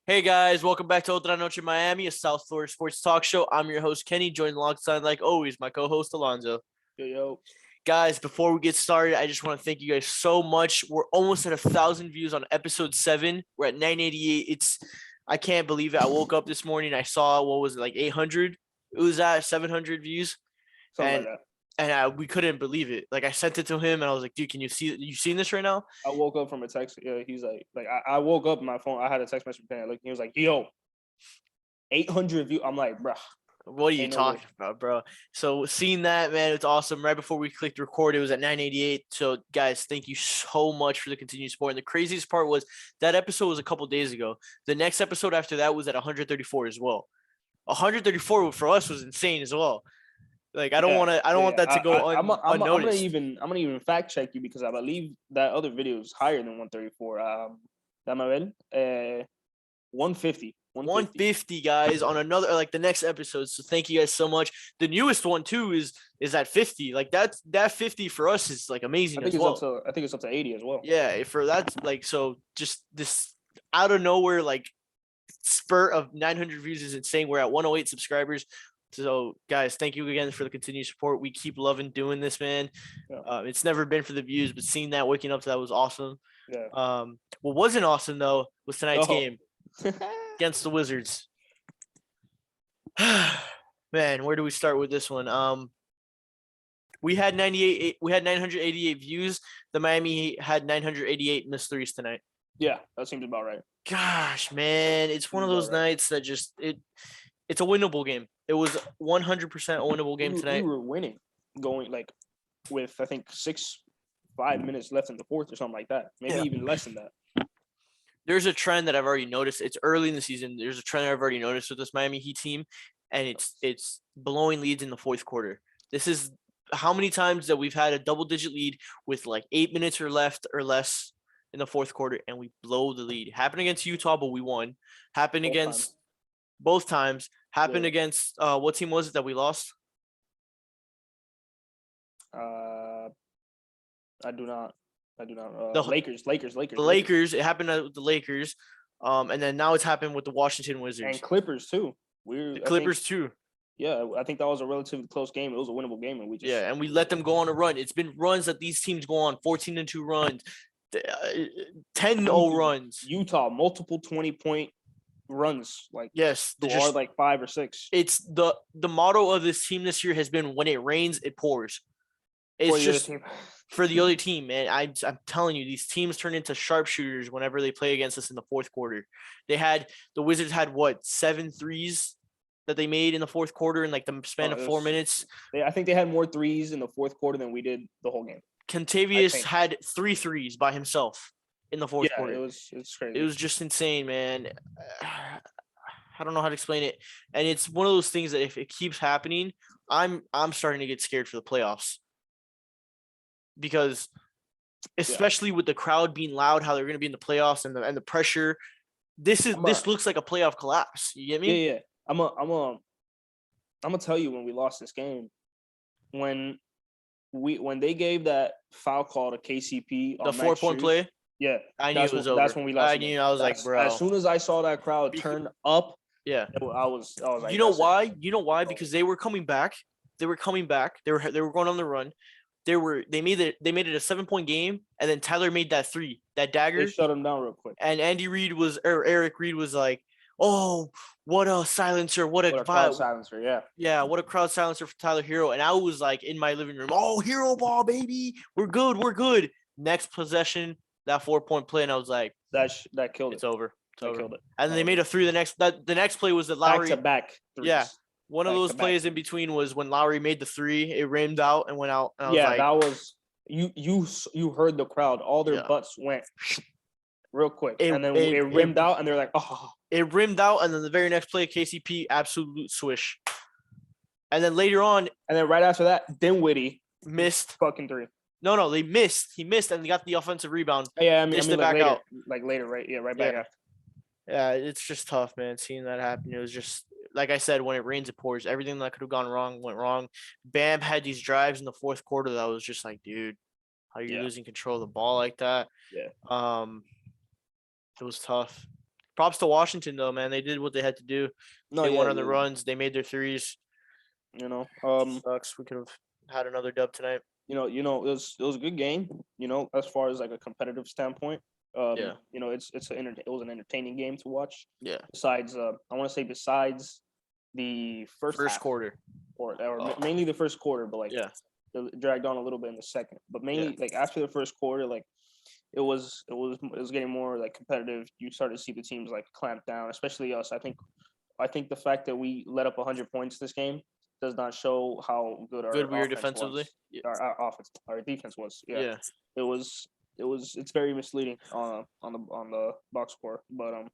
Hey guys, welcome back to Otra Noche Miami, a South Florida sports talk show. I'm your host Kenny, joined alongside, like always, my co-host Alonzo. Yo. Guys, before we get started, I just want to thank you guys so much. We're almost at 1,000 views on episode 7. We're at 988. I can't believe it. I woke up this morning, I saw like 800. It was at 700 views, Something and like that. and we couldn't believe it. Like I sent it to him, and I was like, "Dude, can you see? You seen this right now?" I woke up from a text. He's like I woke up, my phone. I had a text message from him. Like he was like, "Yo, 800 views." I'm like, "Bruh, What are you ain't no talking way." about, bro? So seeing that, man, it's awesome. Right before we clicked record, it was at 988. So guys, thank you so much for the continued support. And the craziest part was that episode was a couple days ago. The next episode after that was at 134 as well. 134 for us was insane as well. Like I don't want that to go I'm gonna unnoticed. even fact check you because I believe that other video is higher than 134. Dame ver, 150. 150 guys on another like the next episode. So thank you guys so much. The newest one too is at 50. Like that 50 for us is like amazing as well. I think it's up to 80 as well. Yeah, for that, like, so just this out of nowhere like spurt of 900 views is insane. We're at 108 subscribers. So guys, thank you again for the continued support. We keep loving doing this, man. Yeah. It's never been for the views, but seeing that, waking up to that was awesome. Yeah. What wasn't awesome though was tonight's game against the Wizards. Man, where do we start with this one? We had 988 views. The Miami Heat had 988 missed threes tonight. Yeah, that seems about right. Gosh, man, it's one of those nights that just it's a winnable game. It was 100% a winnable game tonight. We were winning, going like with I think 5 minutes left in the fourth or something like that. Maybe even less than that. There's a trend that I've already noticed. It's early in the season. There's a trend that I've already noticed with this Miami Heat team, and it's blowing leads in the fourth quarter. This is how many times that we've had a double-digit lead with like 8 minutes or left or less in the fourth quarter, and we blow the lead. Happened against Utah, but we won. Happened against both times. Happened against what team was it that we lost? I do not. The Lakers. The Lakers. It happened with the Lakers, and then now it's happened with the Washington Wizards and Clippers too. The Clippers too. Yeah, I think that was a relatively close game. It was a winnable game, and we let them go on a run. It's been runs that these teams go on 14-2 runs, 10-0 runs. Utah multiple 20-point runs, like yes, just like 5 or 6. It's the motto of this team this year has been when it rains, it pours. It's just for the other team, man. I'm telling you, these teams turn into sharpshooters whenever they play against us in the fourth quarter. The Wizards had what 7 threes that they made in the fourth quarter in like the span of 4 minutes. I think they had more threes in the fourth quarter than we did the whole game. Contavious had 3 threes by himself in the fourth quarter. It's crazy. It was just insane, man. I don't know how to explain it. And it's one of those things that if it keeps happening, I'm starting to get scared for the playoffs. Because especially with the crowd being loud, how they're going to be in the playoffs and the pressure, this looks like a playoff collapse. You get me? Yeah. I'm gonna tell you when we lost this game, when they gave that foul call to KCP on the 4-point play. Yeah, I knew it was over. That's when we lost. I was like, bro. As soon as I saw that crowd turn up, yeah, I was like, you know why? You know why? Because they were coming back. They were going on the run. They made it a 7-point game, and then Tyler made that 3, that dagger. They shut him down real quick. And Eric Reed was like, "Oh, what a silencer! What a crowd silencer! Yeah, what a crowd silencer for Tyler Hero." And I was like in my living room, "Oh, Hero ball, baby! We're good." Next possession, that 4-point play, and I was like, "That killed it. It's over. Killed it." And then they made a 3 the next play was that Lowry back threes. Yeah. One of those plays in between was when Lowry made the 3, it rimmed out and went out. And that was you heard the crowd, all their butts went real quick, and then it rimmed out, and they're like, "Oh!" It rimmed out, and then the very next play, KCP absolute swish, and then later on, and then right after that, Dinwiddie missed fucking 3. No, they missed. He missed, and they got the offensive rebound. Yeah, I mean back later, out. Like later, right? Yeah, right back after. Yeah, it's just tough, man. Seeing that happen, it was just. Like I said, when it rains, it pours. Everything that could have gone wrong went wrong. Bam had these drives in the fourth quarter that was just like, dude, how are you losing control of the ball like that? Yeah. It was tough. props to Washington though, man. They did what they had to do. No, They yeah, won on the yeah, runs. They made their threes. Sucks. We could have had another dub tonight. It was a good game. As far as like a competitive standpoint. Yeah. It was an entertaining game to watch. Yeah. Besides, I want to say besides the first half, quarter. or mainly the first quarter, but like Yeah. it dragged on a little bit in the second. But mainly like after the first quarter, like it was getting more like competitive. You started to see the teams like clamp down, especially us. I think the fact that we let up 100 points this game does not show how good our Good we were offense defensively. was. Yeah. Our defense was. Yeah. Yeah. It's very misleading on the box score, but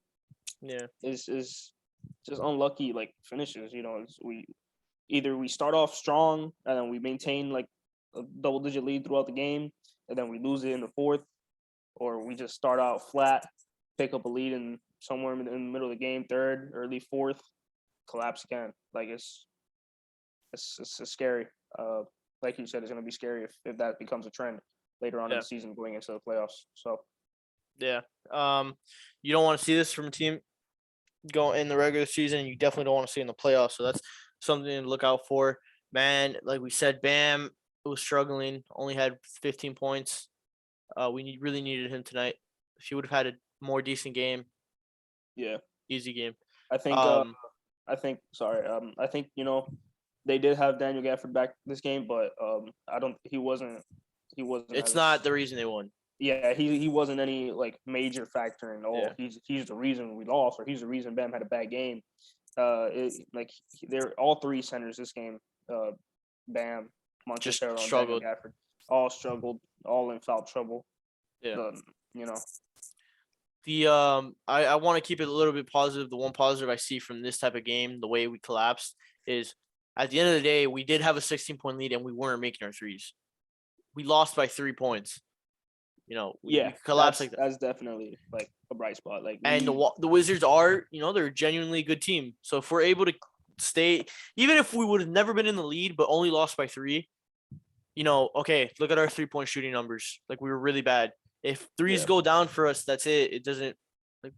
Yeah. is just unlucky like finishes. We start off strong and then we maintain like a double digit lead throughout the game, and then we lose it in the fourth, or we just start out flat, pick up a lead in somewhere in the middle of the game, third, early fourth, collapse again. Like it's scary. Like you said, it's gonna be scary if that becomes a trend later on in Yeah. the season going into the playoffs. So Yeah. You don't want to see this from a team go in the regular season. You definitely don't want to see it in the playoffs. So that's something to look out for. Man, like we said, Bam was struggling, only had 15 points. We really needed him tonight. If he would have had a more decent game, yeah, easy game. I think they did have Daniel Gafford back this game, but he wasn't It's as, not the reason they won. yeah, he wasn't any like major factor in all. Yeah. He's the reason we lost, or he's the reason Bam had a bad game. They're all three centers this game. Bam, Just Montezero, and struggled. Daniel Gafford all struggled, all in foul trouble. Yeah. You know, The I want to keep it a little bit positive. The one positive I see from this type of game, the way we collapsed, is at the end of the day, we did have a 16-point lead and we weren't making our threes. We lost by 3 points. You know, we collapsed like that. That's definitely like a bright spot. Like, And the Wizards are, they're a genuinely good team. So if we're able to stay, even if we would have never been in the lead but only lost by 3, okay, look at our 3-point shooting numbers. Like we were really bad. If threes go down for us, that's it. It doesn't, like,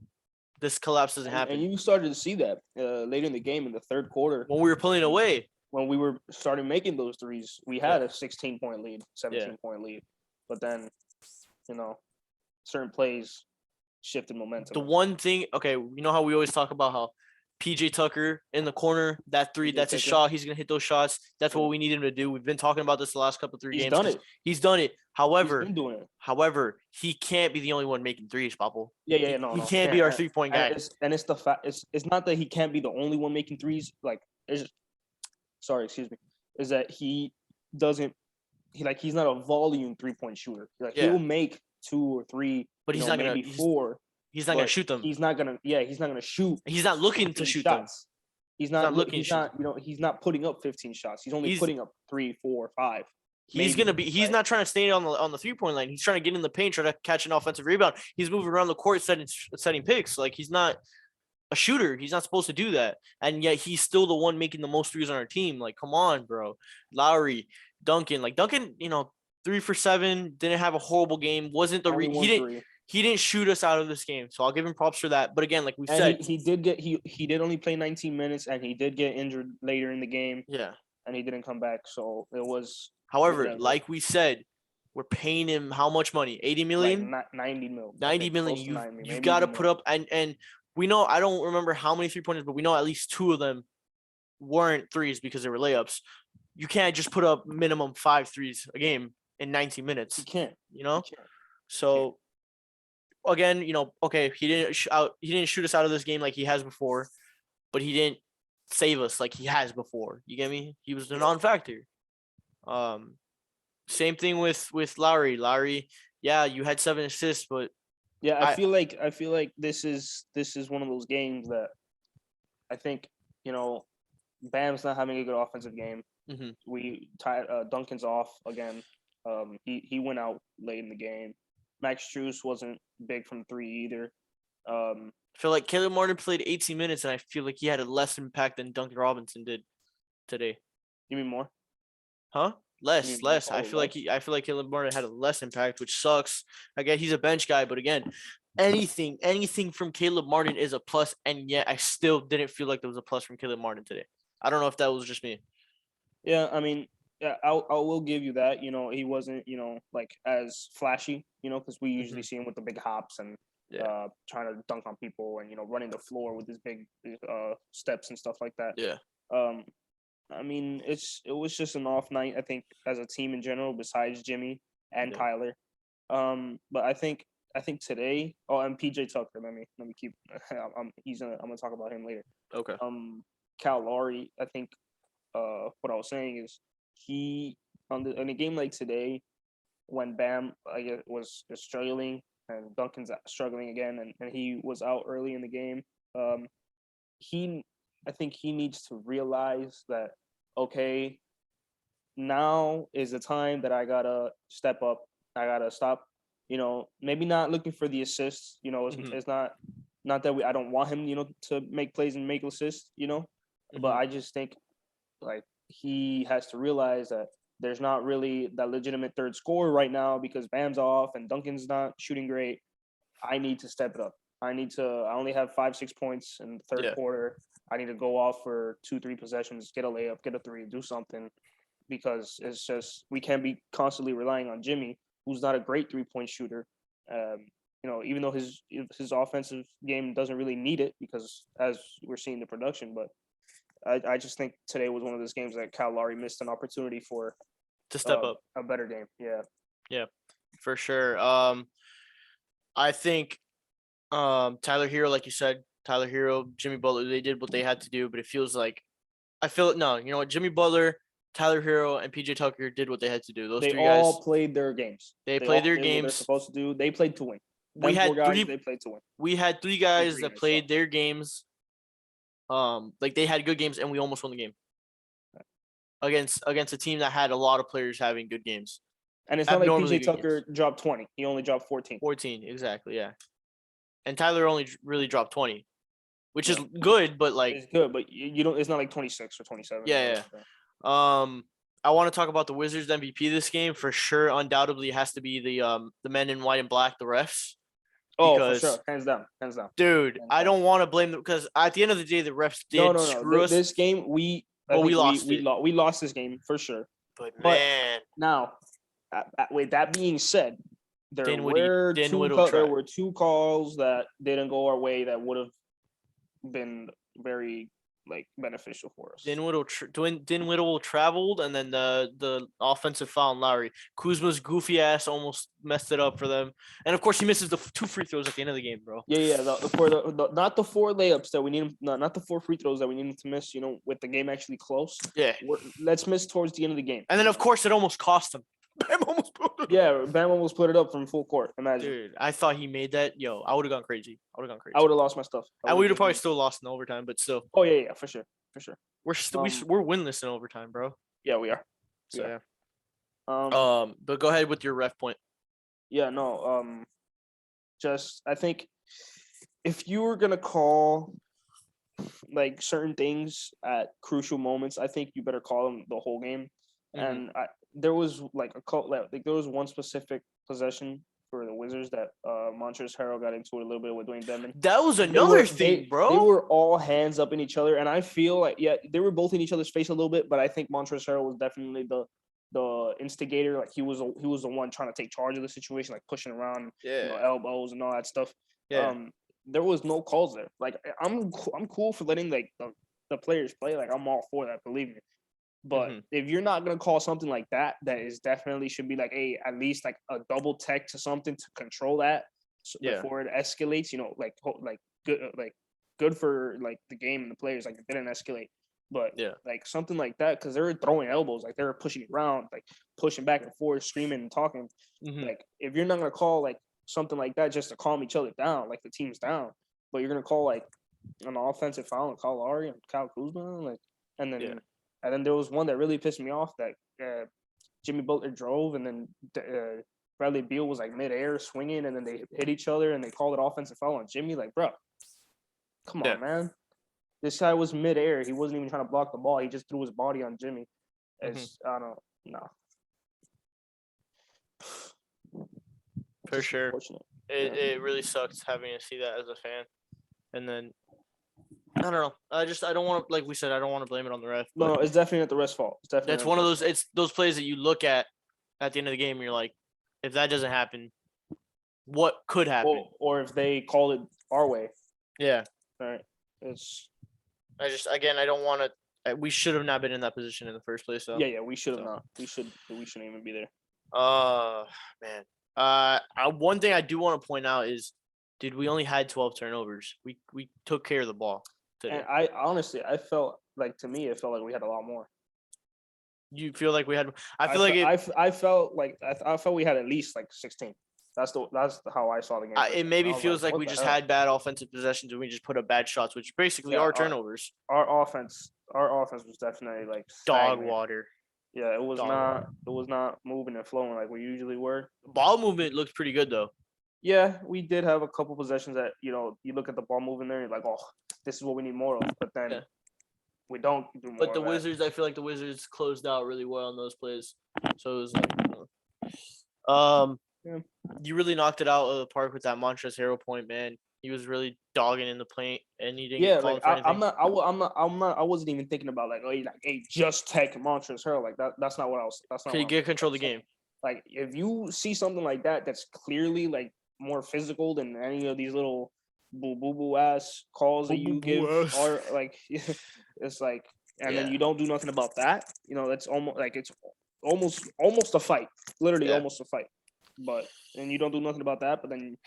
this collapse doesn't happen. And you started to see that later in the game in the third quarter when we were pulling away. When we were starting making those threes, we had a 16-point lead, 17-point lead. But then, certain plays shifted momentum. The one thing, okay, you know how we always talk about how PJ Tucker in the corner, that three, that's a shot. He's going to hit those shots. That's what we need him to do. We've been talking about this the last couple of games. He's done it. However, he's been doing it. However, he can't be the only one making threes, Papo. No. He can't be our 3-point guy. It's the fact. It's not that he can't be the only one making threes. Like, is that he doesn't. He's not a volume 3-point shooter. Like he will make 2 or 3, but he's not maybe gonna 4. He's not gonna shoot them. He's not gonna shoot. He's not looking to shoot shots. He's not looking. He's not putting up 15 shots. He's only putting up 3, 4, 5. He's not trying to stay on the 3-point line. He's trying to get in the paint, try to catch an offensive rebound. He's moving around the court, setting picks. Like he's not a shooter. He's not supposed to do that. And yet he's still the one making the most threes on our team. Like, come on, bro. Lowry, Duncan. Like Duncan, 3 for 7, didn't have a horrible game. Wasn't the he didn't shoot us out of this game. So I'll give him props for that. But again, like we said, he did only play 19 minutes and he did get injured later in the game. Yeah. And he didn't come back. So it was. However, like we said, we're paying him how much money? 80 million? Like 90 million. 90 million. You've got to put up and we know, I don't remember how many 3-pointers, but we know at least 2 of them weren't threes because they were layups. You can't just put up minimum 5 threes a game in 90 minutes. You can't. So again, okay, he didn't shoot us out of this game like he has before, but he didn't save us like he has before. You get me? He was a non-factor. Same thing with Lowry. Lowry, yeah, you had 7 assists, but yeah, I feel like this is one of those games that I think Bam's not having a good offensive game. Mm-hmm. We tied Duncan's off again. He went out late in the game. Max Strus wasn't big from 3 either. I feel like Caleb Martin played 18 minutes, and I feel like he had a less impact than Duncan Robinson did today. You mean more? Huh? Less. I feel like Caleb Martin had a less impact, which sucks. I get he's a bench guy, but again, anything from Caleb Martin is a plus, and yet I still didn't feel like there was a plus from Caleb Martin today. I don't know if that was just me. Yeah, I mean, yeah, I will give you that. You know, he wasn't, like as flashy, because we usually see him with the big hops and Yeah. trying to dunk on people and running the floor with his big steps and stuff like that. Yeah. I mean, it was just an off night, I think, as a team in general, besides Jimmy and Yeah. Tyler. But I think today. Oh, and PJ Tucker. Let me keep. I'm gonna talk about him later. Okay. Cal Lowry. I think. What I was saying is he in a game like today, when Bam was struggling and Duncan's struggling again, and he was out early in the game. I think he needs to realize that, okay, now is the time that I gotta step up. I gotta stop. Maybe not looking for the assists. It's not that I don't want him, to make plays and make assists. But I just think like he has to realize that there's not really that legitimate third scorer right now because Bam's off and Duncan's not shooting great. I need to step it up. I only have 5-6 points in the third quarter. I need to go off for 2-3 possessions, get a layup, get a three, do something, because it's just we can't be constantly relying on Jimmy, who's not a great 3-point shooter. Even though his offensive game doesn't really need it because as we're seeing the production, but I just think today was one of those games that Cal Lowry missed an opportunity to step up a better game. Yeah, for sure. I think Tyler Hero, like you said, Tyler Hero, Jimmy Butler, they did what they had to do, but it feels like no, you know what, Jimmy Butler, Tyler Hero, and PJ Tucker did what they had to do. Those they three guys all played their games. They played their what they're games. supposed to do. They played to win. We had they played to win. We had three guys that played their games. Like they had good games, and we almost won the game against a team that had a lot of players having good games. And it's not like PJ Tucker dropped 20. He only dropped 14. 14, exactly, yeah. And Tyler only really dropped 20, which is good, but like it's good, but you don't. It's not like 26 or 27. Yeah. I want to talk about the Wizards MVP this game for sure. Undoubtedly, has to be the men in white and black, the refs. Oh, for sure, hands down. Dude, I don't want to blame them because at the end of the day, the refs did screw us. This game, we lost. We lost this game for sure. But man, now, with that being said, there were two calls that didn't go our way that would have been very beneficial for us. Dinwiddie traveled, and then the offensive foul on Lowry. Kuzma's goofy ass almost messed it up for them, and of course he misses the 2 free throws at the end of the game, bro. Yeah. Not the 4 layups that we need him, not the 4 free throws that we need him to miss. With the game actually close. Yeah, let's miss towards the end of the game. And then of course it almost cost him. Bam almost put it up. Yeah, Bam almost put it up from full court. Imagine. Dude, I thought he made that. Yo, I would have gone crazy. I would have lost my stuff. And we would have probably still lost in overtime, but still. Oh yeah, for sure. We're winless in overtime, bro. Yeah, we are. So yeah. But go ahead with your ref point. Yeah, no. Just I think if you were gonna call certain things at crucial moments, I think you better call them the whole game. And there was there was one specific possession for the Wizards that Montrezl Harrell got into it a little bit with Dwayne Dedmon. That was another thing, bro. They were all hands up in each other, and I feel like they were both in each other's face a little bit, but I think Montrezl Harrell was definitely the instigator. Like he was the one trying to take charge of the situation, like pushing around, elbows and all that stuff. Yeah. There was no calls there. Like I'm cool for letting the players play. Like I'm all for that, believe me. But if you're not gonna call something like that, that is definitely should be at least a double tech to something to control that before it escalates. Good for the game and the players. It didn't escalate, but something like that because they were throwing elbows, they were pushing it around, pushing back and forth, screaming and talking. If you're not gonna call something like that just to calm each other down, the team's down, but you're gonna call an offensive foul and call Lowry and Kyle Kuzma, and then. And then there was one that really pissed me off that Jimmy Butler drove, and then Bradley Beal was midair swinging, and then they hit each other, and they called it offensive foul on Jimmy. Bro, come on, man. This guy was midair. He wasn't even trying to block the ball. He just threw his body on Jimmy. I don't know. For sure. It really sucks having to see that as a fan. And then I don't know. I don't want to, like we said, I don't want to blame it on the ref. No, But it's definitely not the ref's fault. It's definitely that's not one the of ref's those. It's those plays that you look at the end of the game. And you're like, if that doesn't happen, what could happen? fault. Or if they call it our way, Yeah. right? It's I don't want to. We should have not been in that position in the first place. So. yeah. We should have So. not. We shouldn't even be there. Man. One thing I do want to point out is, dude, we only had 12 turnovers. We took care of the ball today. And I honestly, I felt like, to me, it felt like we had a lot more. You feel like we had? I felt we had at least like 16. That's how I saw the game. It maybe feels like what we the just hell? had bad offensive possessions and we just put up bad shots, which basically Yeah, are turnovers. Our offense was definitely like Dog stagnant. water. Yeah, it was Dog not. water. It was not moving and flowing like we usually were. Ball movement looked pretty good though. Yeah, we did have a couple possessions that, you look at the ball moving there, and you're like, oh, this is what we need more of. But then we don't do more. But the Wizards, I feel like the Wizards closed out really well on those plays. So it was like, Yeah. You really knocked it out of the park with that Montrezl Harrell point, man. He was really dogging in the paint, and he didn't get called for anything. I wasn't even thinking about like, hey, just take Montrezl Harrell like that. That's not what I was. That's not. Can you get control of the game? Like, if you see something like that, that's clearly like more physical than any of these little boo ass calls that you give, or like, it's like, and then you don't do nothing about that. That's almost like it's almost a fight, literally almost a fight. But then you don't do nothing about that. But then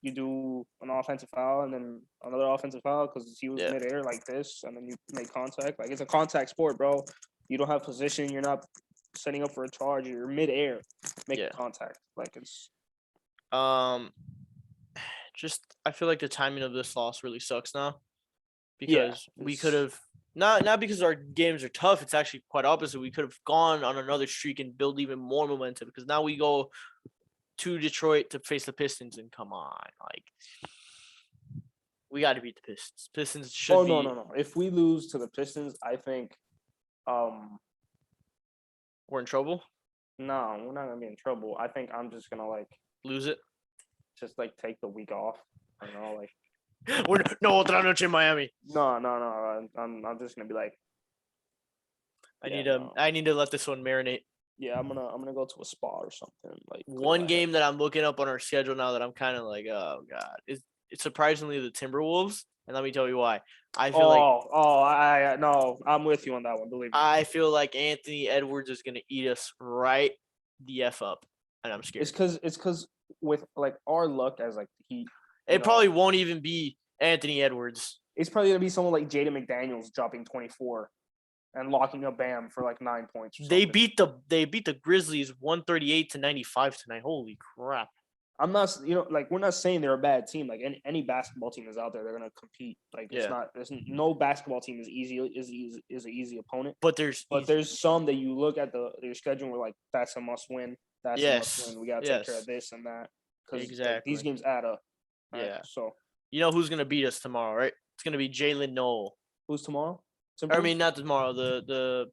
you do an offensive foul and then another offensive foul because he was midair like this, and then you make contact. Like, it's a contact sport, bro. You don't have position. You're not setting up for a charge. You're midair making contact. Like, it's just I feel like the timing of this loss really sucks now, because we could have not because our games are tough. It's actually quite opposite. We could have gone on another streak and build even more momentum, because now we go to Detroit to face the Pistons, and come on, like, we got to beat the Pistons. Pistons should be. No. If we lose to the Pistons, I think we're in trouble. No, we're not gonna be in trouble. I think I'm just gonna like lose it. Just like take the week off. I don't know, like we're no Otra Noche in Miami. No. I'm just gonna be like, I need to let this one marinate. Yeah, I'm gonna go to a spa or something. Like, one game that I'm looking up on our schedule now that I'm kind of like, oh god, it's surprisingly the Timberwolves, and let me tell you why. I feel no, I'm with you on that one. Believe me. I feel like Anthony Edwards is gonna eat us right the f up, and I'm scared. It's because with like our luck as like the Heat, it probably won't even be Anthony Edwards. It's probably gonna be someone like Jaden McDaniels dropping 24. And locking up Bam for like 9 points. They beat the Grizzlies 138-95 tonight. Holy crap! I'm not, we're not saying they're a bad team. Like, any basketball team is out there, they're gonna compete. Like, it's not. There's no basketball team is an easy opponent. But there's some that you look at their schedule and we're like, that's a must win. That's a must win. We gotta take care of this and that, because these games add up. Right? Yeah. So you know who's gonna beat us tomorrow, right? It's gonna be Jalen Noel. Who's tomorrow? I mean, not tomorrow. The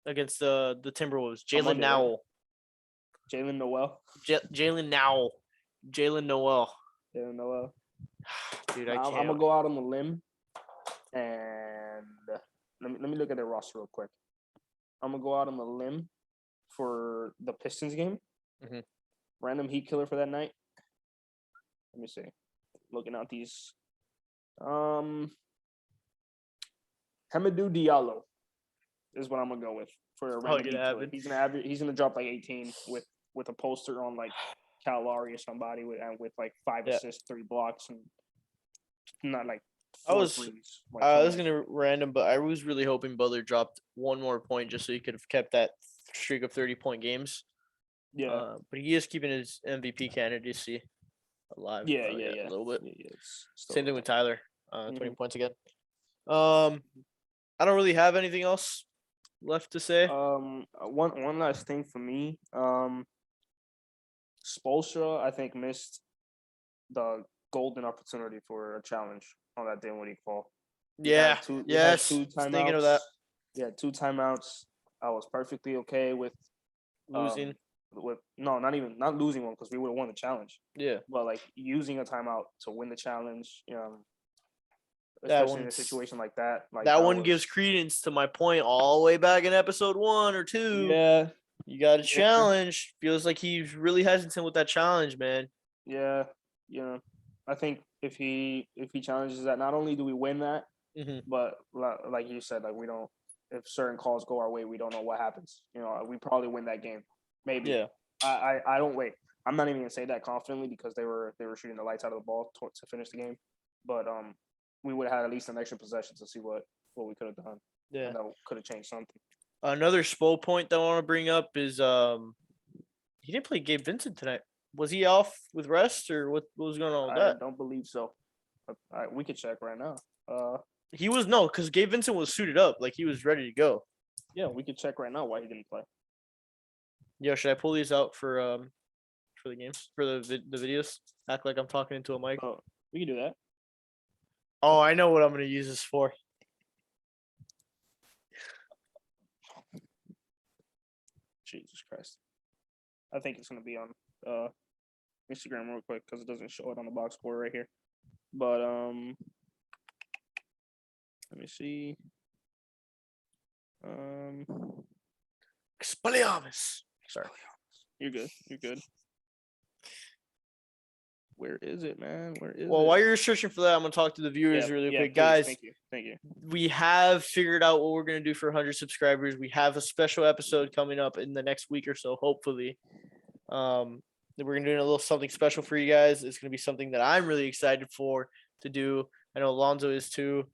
against the Timberwolves. Jalen Noel. Jalen Noel. Jalen Noel. Jalen Noel. Dude, I can't. I'm gonna go out on the limb, and let me look at their roster real quick. I'm gonna go out on the limb for the Pistons game. Mm-hmm. Random Heat killer for that night. Let me see. Looking out these. Hamidou Diallo is what I'm gonna go with for a random. He's gonna drop like 18 with a poster on like Cal Lowry or somebody with like 5 assists, 3 blocks, and not like. I was gonna random, but I was really hoping Butler dropped one more point just so he could have kept that streak of 30-point games. Yeah, but he is keeping his MVP candidacy alive. Yeah, a little bit. Yeah, Same thing with Tyler. 20 points again. I don't really have anything else left to say. One last thing for me. Spoelstra, I think, missed the golden opportunity for a challenge on that Dinwiddie call. Yes. Thinking of that. Yeah, 2 timeouts. I was perfectly okay with losing. not losing one because we would have won the challenge, Yeah. but like using a timeout to win the challenge, That especially in a one's- situation like that. Like that one was- gives credence to my point all the way back in episode 1 or 2. Yeah, You got a Yeah. challenge. Feels like he's really hesitant with that challenge, man. yeah, I think if he challenges that, not only do we win that, Mm-hmm. but like you said, like we don't. If certain calls go our way, we don't know what happens. We probably win that game. Maybe. Yeah. I don't wait. I'm not even gonna say that confidently because they were shooting the lights out of the ball to finish the game, but we would have had at least an extra possession to see what we could have done. Yeah. And that could have changed something. Another Spo point that I want to bring up is he didn't play Gabe Vincent tonight. Was he off with rest or what was going on with I that? don't believe so. We could check right now. He was because Gabe Vincent was suited up, like he was ready to go. Yeah, we could check right now why he didn't play. Yeah, should I pull these out for the games for the videos? Act like I'm talking into a mic. Oh, we can do that. Oh, I know what I'm gonna use this for. Jesus Christ. I think it's gonna be on Instagram real quick because it doesn't show it on the box score right here. But let me see. Expelliarmus. Sorry. You're good. You're good. Where is it, man? Where is it? Well, while you're searching for that, I'm gonna talk to the viewers Yeah, really yeah, quick, please. guys. Thank you. Thank you. We have figured out what we're gonna do for 100 subscribers. We have a special episode coming up in the next week or so, hopefully. We're gonna do a little something special for you guys. It's gonna be something that I'm really excited to do. I know Alonzo is too.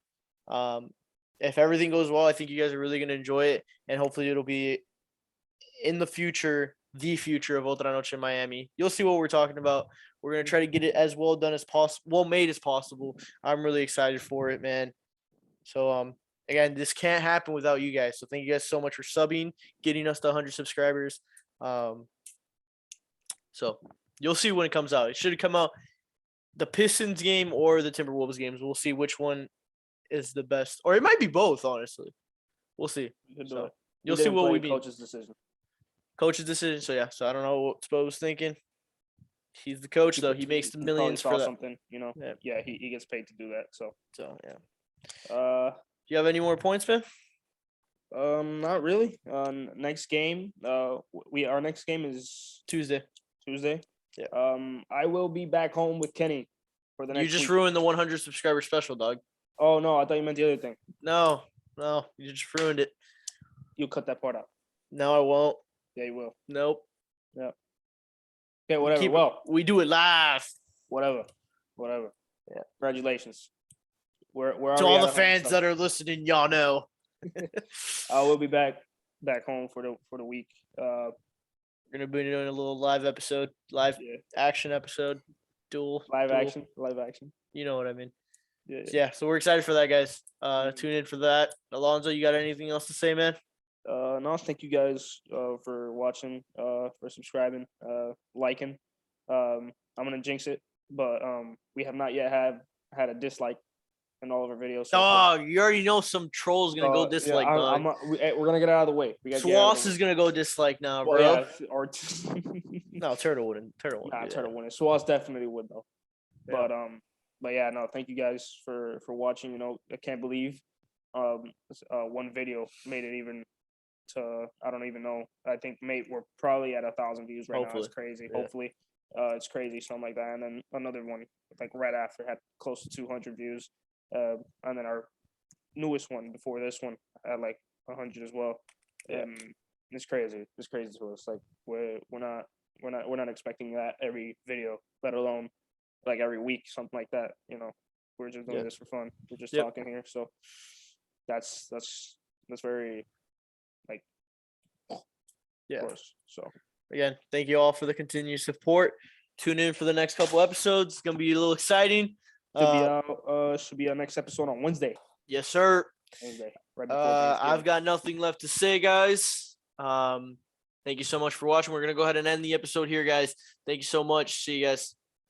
If everything goes well, I think you guys are really gonna enjoy it, and hopefully it'll be in the future of Otra Noche in Miami. You'll see what we're talking about. We're gonna try to get it as well done as possible, well made as possible. I'm really excited for it, man. So again, this can't happen without you guys. So thank you guys so much for subbing, getting us to 100 subscribers. So you'll see when it comes out. It should come out the Pistons game or the Timberwolves games. We'll see which one is the best, or it might be both. Honestly, we'll see. So you'll see what we mean. Coach's decision. So yeah. So I don't know what Spo was thinking. He's the coach though. He makes the millions for that. Something, Yeah, he gets paid to do that. So yeah. Do you have any more points, man? Not really. Next game. Our next game is Tuesday. Yeah. I will be back home with Kenny for the next. You just week. ruined the 100 subscriber special, dog. Oh no, I thought you meant the other thing. No, you just ruined it. You'll cut that part out. No, I won't. Yeah, you will. Nope. Yeah. Okay, whatever. We do it live. Whatever. Yeah. Congratulations. We're to all the fans that are listening, y'all know. I will be back home for the week. We're gonna be doing a little live action episode. Live action. You know what I mean. Yeah. So we're excited for that, guys. Tune in for that. Alonzo, you got anything else to say, man? No, thank you guys for watching, for subscribing, liking. I'm gonna jinx it, but we have not yet had a dislike in all of our videos. Dog, you already know some troll's gonna go dislike. Yeah, we're gonna get it out of the way. Swass is gonna go dislike now, bro. Well, yeah, or no, Turtle wouldn't. Turtle wouldn't. Swass definitely would though. Yeah. But yeah, no, thank you guys for watching. I can't believe one video made it even to, I don't even know. I think we're probably at 1,000 views right now. It's crazy. Yeah. Hopefully, it's crazy, something like that. And then another one, like right after, had close to 200 views. And then our newest one before this one had like 100 as well. Yeah. It's crazy. It's crazy to us. Like we're not expecting that every video, let alone like every week, something like that. We're just doing this for fun. We're just talking here. So that's very, like, yeah. Of course. So again, thank you all for the continued support. Tune in for the next couple episodes. It's gonna be a little exciting. Should be our next episode on Wednesday. Yes, sir. Wednesday. Right before Thanksgiving. I've got nothing left to say, guys. Thank you so much for watching. We're gonna go ahead and end the episode here, guys. Thank you so much. See you guys.